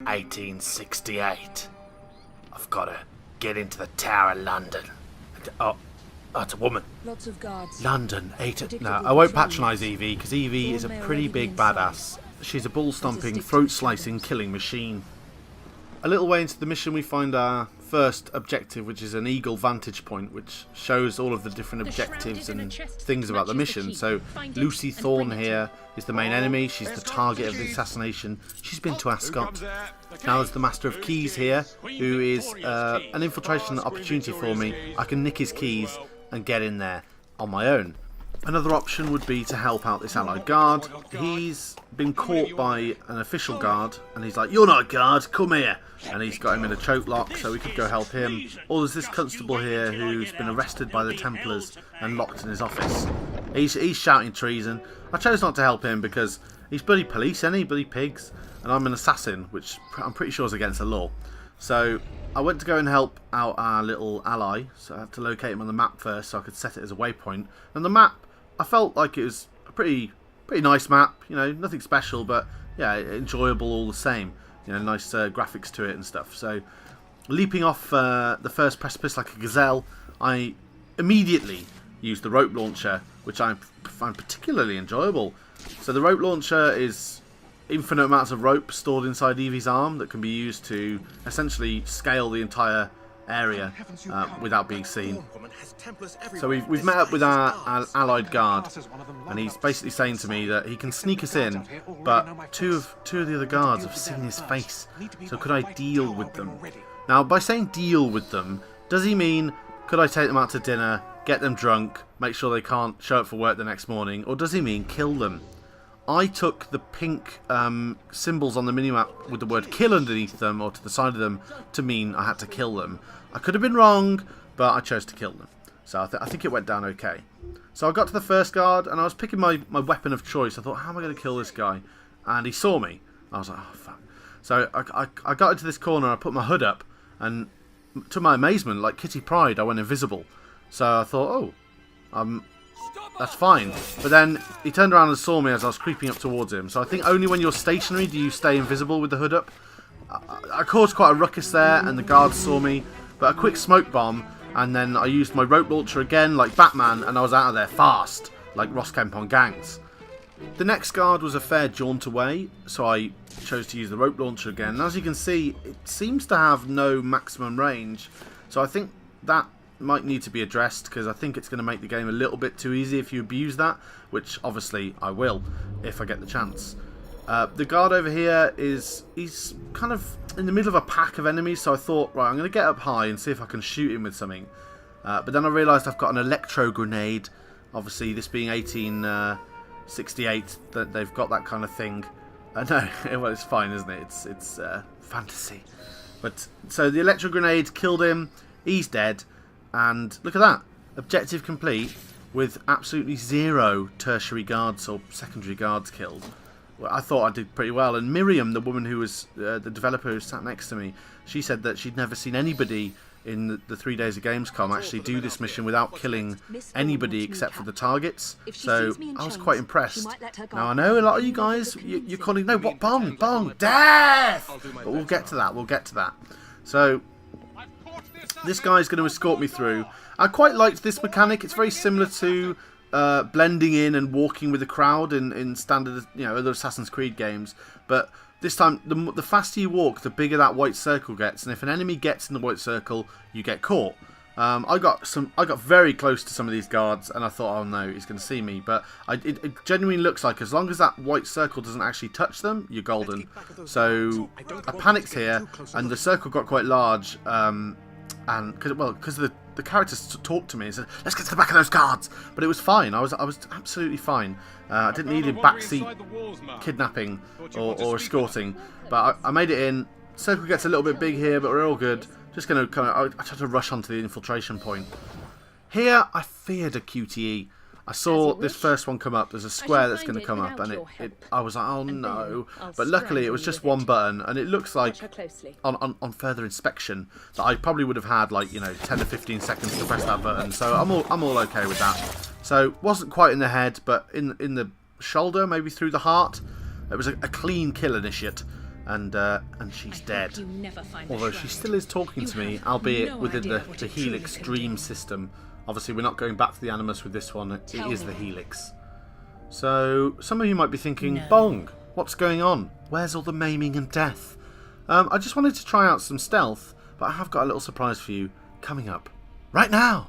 1868. I've got to get into the Tower of London. Oh, it's a woman. Lots of guards. London, 8. No, I won't patronise Evie, because Evie is a pretty big badass. She's a ball-stomping, throat-slicing killing machine. A little way into the mission we find our first objective, which is an eagle vantage point, which shows all of the different objectives and things about the mission. So Lucy Thorne here is the main enemy. She's the target of the assassination. She's been to Ascot. Now there's the Master of Keys here, who is an infiltration opportunity for me. I can nick his keys and get in there on my own. Another option would be to help out this allied guard. He's been caught by an official guard, and he's like, "You're not a guard, come here." And he's got him in a choke lock, so we could go help him. Or there's this constable here who's been arrested by the Templars and locked in his office. He's shouting treason. I chose not to help him because he's bloody police, ain't he? Bloody pigs. And I'm an assassin, which I'm pretty sure is against the law. So I went to go and help out our little ally, so I had to locate him on the map first so I could set it as a waypoint. And the map, I felt like it was a pretty nice map, you know, nothing special, but yeah, enjoyable all the same. You know, nice graphics to it and stuff. So, leaping off the first precipice like a gazelle, I immediately used the rope launcher, which I find particularly enjoyable. So the rope launcher is infinite amounts of rope stored inside Evie's arm that can be used to essentially scale the entire area without being seen. So we've met up with our allied guard, and he's basically saying to me that he can sneak us in, but two of the other guards have seen his face, so could I deal with them? Now, by saying deal with them, does he mean could I take them out to dinner, get them drunk, make sure they can't show up for work the next morning, or does he mean kill them? I took the pink symbols on the minimap with the word kill underneath them or to the side of them to mean I had to kill them. I could have been wrong, but I chose to kill them. So I think it went down okay. So I got to the first guard and I was picking my weapon of choice. I thought, how am I going to kill this guy? And he saw me. I was like, oh fuck. So I got into this corner, I put my hood up, and to my amazement, like Kitty Pryde, I went invisible. So I thought, oh, that's fine. But then he turned around and saw me as I was creeping up towards him. So I think only when you're stationary do you stay invisible with the hood up. I caused quite a ruckus there and the guards saw me. But a quick smoke bomb, and then I used my rope launcher again like Batman, and I was out of there fast, like Ross Kemp on Gangs. The next guard was a fair jaunt away, so I chose to use the rope launcher again. And as you can see, it seems to have no maximum range. So I think that might need to be addressed, because I think it's going to make the game a little bit too easy if you abuse that, which obviously I will if I get the chance. The guard over here he's kind of in the middle of a pack of enemies, so I thought, right, I'm going to get up high and see if I can shoot him with something. But then I realised I've got an electro grenade. Obviously, this being 1868, that they've got that kind of thing. No, well, it's fine, isn't it? It's fantasy. But so the electro grenade killed him. He's dead. And look at that. Objective complete with absolutely 0 tertiary guards or secondary guards killed. Well, I thought I did pretty well. And Miriam, the woman who was the developer who sat next to me, she said that she'd never seen anybody in the 3 days of Gamescom actually do this mission without killing anybody except for the targets. So I was quite impressed. Now I know a lot of you guys, you're calling, no, what, bong, death! But we'll get to that, So this guy's going to escort me through. I quite liked this mechanic. It's very similar to blending in and walking with the crowd in standard, other Assassin's Creed games. But this time, the faster you walk, the bigger that white circle gets. And if an enemy gets in the white circle, you get caught. I got very close to some of these guards, and I thought, oh no, he's going to see me. But it genuinely looks like as long as that white circle doesn't actually touch them, you're golden. So I panicked here, and the circle got quite large. And because the characters talked to me and said, let's get to the back of those guards. But it was fine. I was absolutely fine. I didn't need him backseat kidnapping or escorting. But I made it in. Circle gets a little bit big here, but we're all good. Just going to I tried to rush onto the infiltration point. Here, I feared a QTE. I saw this first one come up. There's a square that's going to come up, and I was like, oh no. But luckily, it was just one button, and it looks like on further inspection that I probably would have had like 10 to 15 seconds to press that button. So I'm all okay with that. So wasn't quite in the head, but in the shoulder, maybe through the heart. It was a clean kill initiate. and she's dead. You never find Although the she shroud. still is talking to me, have albeit no within idea the what it Helix truly can dream do. system. Obviously, we're not going back to the Animus with this one. It Tell is me. the Helix. So, some of you might be thinking, No. Bong, what's going on? Where's all the maiming and death? I just wanted to try out some stealth, but I have got a little surprise for you coming up right now.